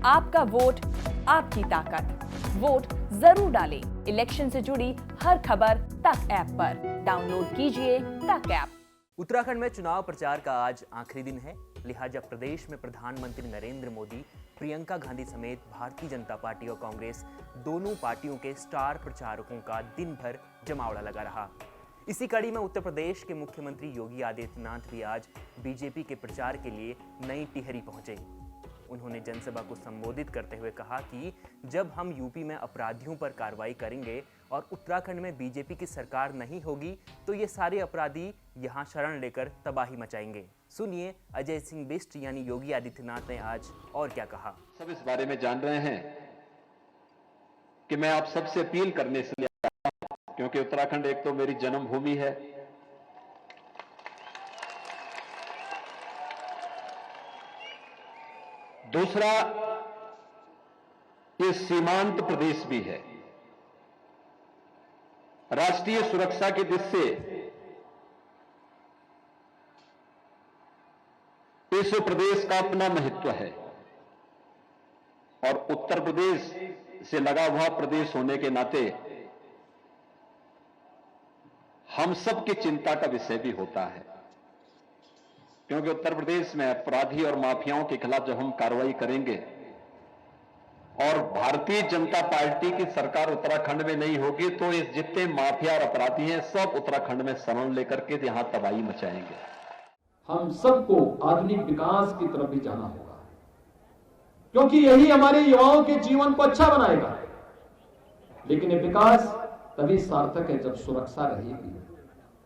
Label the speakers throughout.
Speaker 1: आपका वोट, आपकी ताकत। वोट जरूर डालें। इलेक्शन से जुड़ी हर खबर तक ऐप पर डाउनलोड कीजिए तक ऐप।
Speaker 2: उत्तराखंड में चुनाव प्रचार का आज आखिरी दिन है, लिहाजा प्रदेश में प्रधानमंत्री नरेंद्र मोदी, प्रियंका गांधी समेत भारतीय जनता पार्टी और कांग्रेस दोनों पार्टियों के स्टार प्रचारकों का दिन भर जमावड़ा लगा रहा। इसी कड़ी में उत्तर प्रदेश के मुख्यमंत्री योगी आदित्यनाथ भी आज बीजेपी के प्रचार के लिए नई टिहरी पहुंचे। उन्होंने जनसभा को संबोधित करते हुए कहा कि जब हम यूपी में अपराधियों पर कार्रवाई करेंगे और उत्तराखंड में बीजेपी की सरकार नहीं होगी तो ये सारे अपराधी यहां शरण लेकर तबाही मचाएंगे। सुनिए अजय सिंह बिष्ट यानी योगी आदित्यनाथ ने आज और क्या कहा।
Speaker 3: सब इस बारे में जान रहे हैं कि मैं आप सबसे अपील करने से आया हूं, क्योंकि उत्तराखंड एक तो मेरी जन्मभूमि है, दूसरा ये सीमांत प्रदेश भी है। राष्ट्रीय सुरक्षा की दृष्टि से इस प्रदेश का अपना महत्व है और उत्तर प्रदेश से लगा हुआ प्रदेश होने के नाते हम सबकी चिंता का विषय भी होता है, क्योंकि उत्तर प्रदेश में अपराधी और माफियाओं के खिलाफ जब हम कार्रवाई करेंगे और भारतीय जनता पार्टी की सरकार उत्तराखंड में नहीं होगी तो इस जितने माफिया और अपराधी हैं सब उत्तराखंड में शरण लेकर के यहां तबाही मचाएंगे।
Speaker 4: हम सबको आधुनिक विकास की तरफ भी जाना होगा, क्योंकि यही हमारे युवाओं के जीवन को अच्छा बनाएगा। लेकिन ये विकास तभी सार्थक है जब सुरक्षा रहेगी।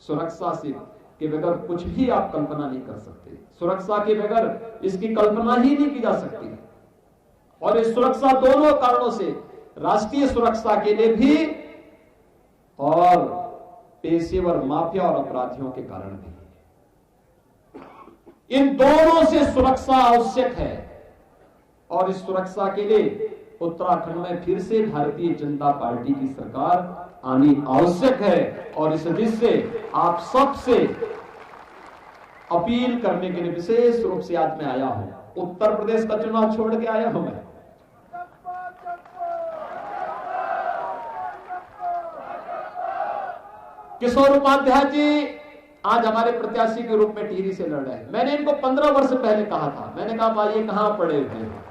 Speaker 4: सुरक्षा से के बगैर कुछ भी आप कल्पना नहीं कर सकते। सुरक्षा के बगैर इसकी कल्पना ही नहीं की जा सकती। और इस सुरक्षा दोनों कारणों से, राष्ट्रीय सुरक्षा के लिए भी और पेशेवर माफिया और अपराधियों के कारण भी। इन दोनों से सुरक्षा आवश्यक है और इस सुरक्षा के लिए उत्तराखंड में फिर से भारतीय जनता पार्टी की सरकार आनी आवश्यक है। और इस दृष्टि से आप सबसे अपील करने के लिए विशेष रूप से आज मैं आया हूं। उत्तर प्रदेश का चुनाव छोड़ के आया हूं मैं। किशोर उपाध्याय जी आज हमारे प्रत्याशी के रूप में टिहरी से लड़ रहे हैं। मैंने इनको 15 वर्ष पहले कहा था, मैंने कहा भाई ये कहां पड़े हुए हैं।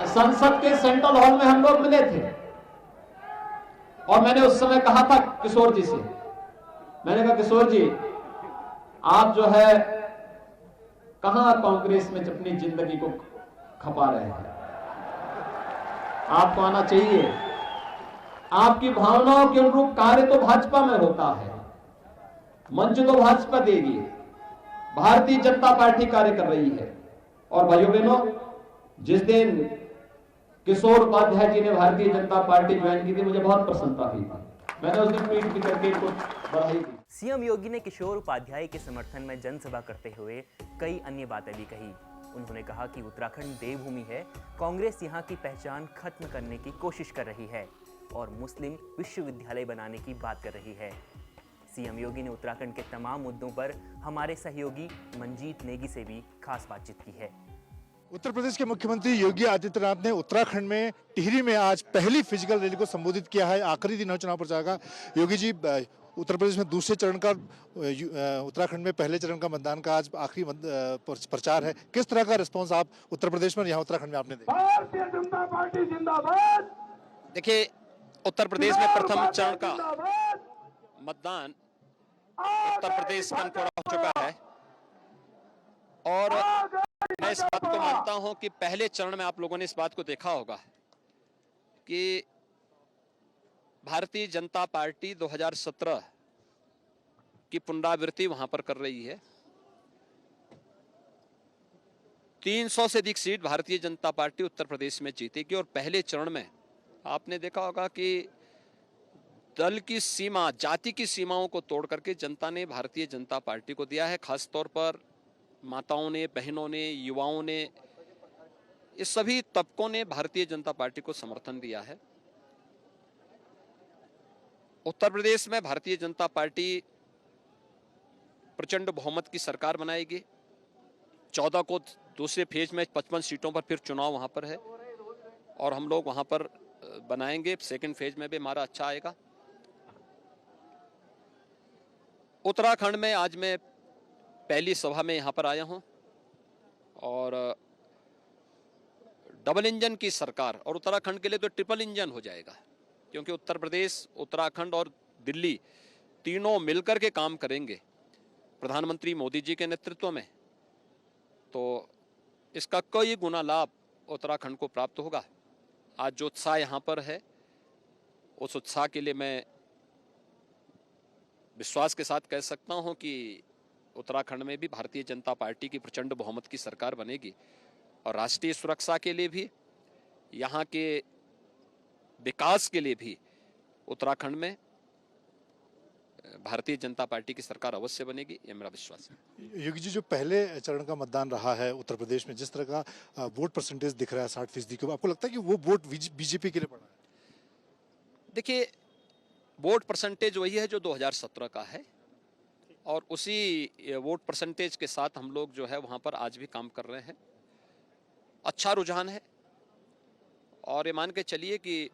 Speaker 4: संसद के सेंट्रल हॉल में हम लोग मिले थे और मैंने उस समय कहा था किशोर जी से, मैंने कहा किशोर जी आप जो है कहां कांग्रेस में अपनी जिंदगी को खपा रहे हैं, आपको आना चाहिए। आपकी भावनाओं के अनुरूप कार्य तो भाजपा में होता है, मंच तो भाजपा देगी, भारतीय जनता पार्टी कार्य कर रही है। और भाइयों बहनों, जिस दिन किशोर उपाध्याय जी ने भारतीय जनता पार्टी ज्वाइन की थी मुझे बहुत प्रसन्नता हुई थी। मैंने उस दिन ट्वीट भी करके इनको बधाई दी।
Speaker 2: सीएम योगी ने किशोर उपाध्याय के समर्थन में जनसभा करते हुए कई अन्य बातें भी कही। उन्होंने कहा कि उत्तराखंड देवभूमि है, कांग्रेस यहाँ की पहचान खत्म करने की कोशिश कर रही है और मुस्लिम विश्वविद्यालय बनाने की बात कर रही है। सीएम योगी ने उत्तराखंड के तमाम मुद्दों पर हमारे सहयोगी मंजीत नेगी से भी खास बातचीत की है।
Speaker 5: उत्तर प्रदेश के मुख्यमंत्री योगी आदित्यनाथ ने उत्तराखंड में टिहरी में आज पहली फिजिकल रैली को संबोधित किया है। आखिरी दिन है चुनाव प्रचार का। योगी जी, उत्तर प्रदेश में दूसरे चरण का, उत्तराखंड में पहले चरण का मतदान का आज आखिरी प्रचार है। किस तरह का रिस्पांस आप उत्तर प्रदेश में, यहाँ उत्तराखंड में आपने देखा?
Speaker 6: भारतीय जनता पार्टी जिंदाबाद।
Speaker 7: देखिए, उत्तर प्रदेश में प्रथम चरण का मतदान उत्तर प्रदेश में पूरा हो चुका है और मैं इस बात को मानता हूं कि पहले चरण में आप लोगों ने इस बात को देखा होगा कि भारतीय जनता पार्टी 2017 की पुनरावृत्ति वहां पर कर रही है। 300 से अधिक सीट भारतीय जनता पार्टी उत्तर प्रदेश में जीतेगी और पहले चरण में आपने देखा होगा कि दल की सीमा, जाति की सीमाओं को तोड़ करके जनता ने भारतीय जनता पार्टी को दिया है। खास तौर पर माताओं ने, बहनों ने, युवाओं ने, इस सभी तबकों ने भारतीय जनता पार्टी को समर्थन दिया है। उत्तर प्रदेश में भारतीय जनता पार्टी प्रचंड बहुमत की सरकार बनाएगी 14 को दूसरे फेज में 55 सीटों पर फिर चुनाव वहाँ पर है और हम लोग वहाँ पर बनाएंगे। सेकंड फेज में भी हमारा अच्छा आएगा। उत्तराखंड में आज मैं पहली सभा में यहाँ पर आया हूँ और डबल इंजन की सरकार, और उत्तराखंड के लिए तो ट्रिपल इंजन हो जाएगा, क्योंकि उत्तर प्रदेश, उत्तराखंड और दिल्ली तीनों मिलकर के काम करेंगे प्रधानमंत्री मोदी जी के नेतृत्व में। तो इसका कई गुना लाभ उत्तराखंड को प्राप्त होगा। आज जो उत्साह यहाँ पर है, उस उत्साह के लिए मैं विश्वास के साथ कह सकता हूँ कि उत्तराखंड में भी भारतीय जनता पार्टी की प्रचंड बहुमत की सरकार बनेगी और राष्ट्रीय सुरक्षा के लिए भी, यहाँ के विकास के लिए भी उत्तराखंड में भारतीय जनता पार्टी की सरकार अवश्य बनेगी, ये मेरा विश्वास है।
Speaker 5: योगी जी, जो पहले चरण का मतदान रहा है उत्तर प्रदेश में, जिस तरह का वोट परसेंटेज दिख रहा है 60% के, आपको लगता है कि वो वोट बीजेपी के लिए पड़ा है?
Speaker 7: देखिए, वोट परसेंटेज वही है जो 2017 का है और उसी वोट परसेंटेज के साथ हम लोग जो है वहाँ पर आज भी काम कर रहे हैं। अच्छा रुझान है और ये मान के चलिए कि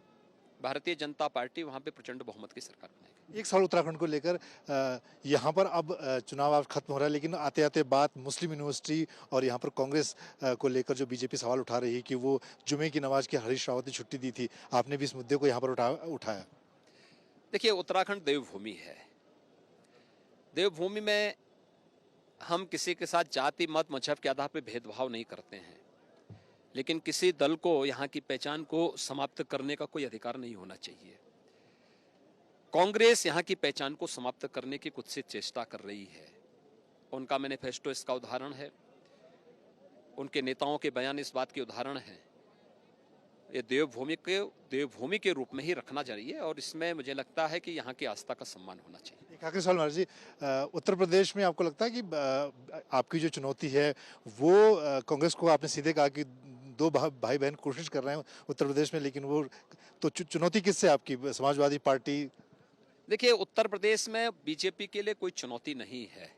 Speaker 7: भारतीय जनता पार्टी वहाँ पे प्रचंड बहुमत की सरकार बनाएगी।
Speaker 5: एक साल उत्तराखंड को लेकर यहाँ पर अब चुनाव आज खत्म हो रहा है, लेकिन आते आते बात मुस्लिम यूनिवर्सिटी और यहाँ पर कांग्रेस को लेकर जो बीजेपी सवाल उठा रही है कि वो जुमे की नमाज की हरीश रावत ने छुट्टी दी थी, आपने भी इस मुद्दे को यहाँ पर उठाया।
Speaker 7: देखिए, उत्तराखंड देवभूमि है। देवभूमि में हम किसी के साथ जाति, मत, मजहब के आधार पर भेदभाव नहीं करते हैं, लेकिन किसी दल को यहाँ की पहचान को समाप्त करने का कोई अधिकार नहीं होना चाहिए। कांग्रेस यहाँ की पहचान को समाप्त करने की कुत्सित चेष्टा कर रही है। उनका मैनिफेस्टो इसका उदाहरण है, उनके नेताओं के बयान इस बात के उदाहरण है। ये देवभूमि के रूप में ही रखना चाहिए और इसमें मुझे लगता है कि यहाँ की आस्था का सम्मान होना चाहिए।
Speaker 5: एक आखिरी सवाल महाराज जी, उत्तर प्रदेश में आपको लगता है कि आपकी जो चुनौती है वो, कांग्रेस को आपने सीधे कहा कि दो भाई बहन कोशिश कर रहे हैं उत्तर प्रदेश में, लेकिन वो तो चुनौती किससे आपकी, समाजवादी पार्टी?
Speaker 7: देखिए, उत्तर प्रदेश में बीजेपी के लिए कोई चुनौती नहीं है,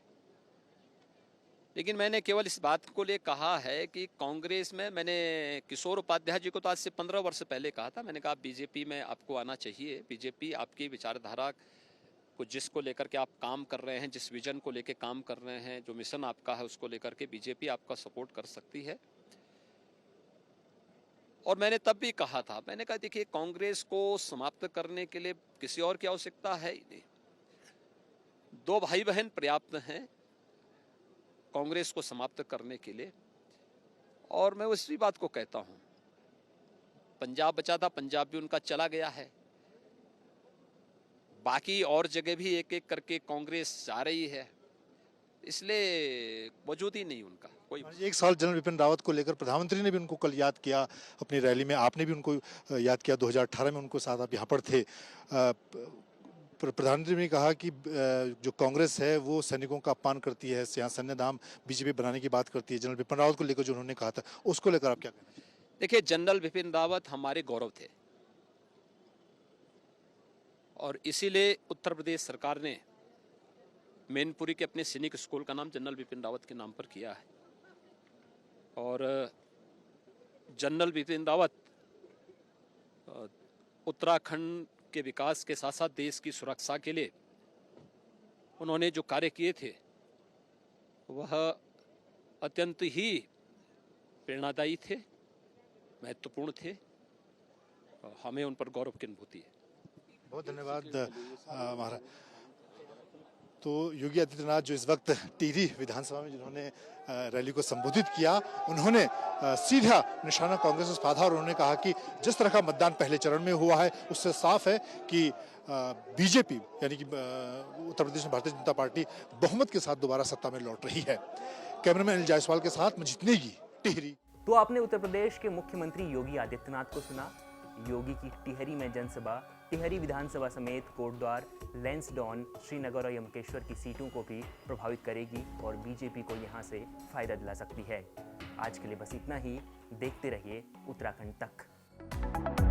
Speaker 7: लेकिन मैंने केवल इस बात को लिए कहा है कि कांग्रेस में, मैंने किशोर उपाध्याय जी को तो आज से 15 वर्ष पहले कहा था, मैंने कहा बीजेपी में आपको आना चाहिए। बीजेपी आपकी विचारधारा को, जिसको लेकर के आप काम कर रहे हैं, जिस विजन को लेकर काम कर रहे हैं, जो मिशन आपका है, उसको लेकर के बीजेपी आपका सपोर्ट कर सकती है। और मैंने तब भी कहा था, मैंने कहा देखिए, कांग्रेस को समाप्त करने के लिए किसी और की आवश्यकता है ही नहीं। दो भाई बहन पर्याप्त हैं कांग्रेस को समाप्त करने के लिए। और मैं उसी बात को कहता हूं, पंजाब बचा था, पंजाब भी उनका चला गया है, बाकी और जगह भी एक एक करके कांग्रेस जा रही है, इसलिए वजूद ही नहीं उनका कोई।
Speaker 5: एक साल जनरल विपिन रावत को लेकर प्रधानमंत्री ने भी उनको कल याद किया अपनी रैली में, आपने भी उनको याद किया, 2018 में उनको साथ आप यहाँ पर थे। प्रधानमंत्री ने कहा कि जो कांग्रेस है वो सैनिकों का अपमान करती है, यहाँ सैन्य नाम बीजेपी बनाने की बात करती है। जनरल विपिन रावत को लेकर जो उन्होंने कहा था, उसको लेकर आप क्या कहना चाहिए?
Speaker 7: देखिए, जनरल विपिन रावत हमारे गौरव थे और इसीलिए उत्तर प्रदेश सरकार ने मैनपुरी के अपने सैनिक स्कूल का नाम जनरल विपिन रावत के नाम पर किया है। और जनरल विपिन रावत उत्तराखंड के विकास के साथ साथ देश की सुरक्षा के लिए उन्होंने जो कार्य किए थे वह अत्यंत ही प्रेरणादायी थे, महत्वपूर्ण थे, हमें उन पर गौरव की अनुभूति है।
Speaker 5: बहुत धन्यवाद महाराज। तो योगी आदित्यनाथ जो इस वक्त टिहरी विधानसभा में जिन्होंने रैली को संबोधित किया, उन्होंने सीधा निशाना कांग्रेस पर साधा और उन्होंने कहा कि जिस तरह का मतदान पहले चरण में हुआ है उससे साफ है कि बीजेपी यानी कि उत्तर प्रदेश में भारतीय जनता पार्टी बहुमत के साथ दोबारा सत्ता में लौट रही है। कैमरामैन अनिल जायसवाल के साथ मजीत नेगी, टिहरी।
Speaker 2: तो आपने उत्तर प्रदेश के मुख्यमंत्री योगी आदित्यनाथ को सुना। योगी की टिहरी में जनसभा टिहरी विधानसभा समेत कोटद्वार, लैंसडौन, श्रीनगर और यमकेश्वर की सीटों को भी प्रभावित करेगी और बीजेपी को यहां से फायदा दिला सकती है। आज के लिए बस इतना ही। देखते रहिए उत्तराखंड तक।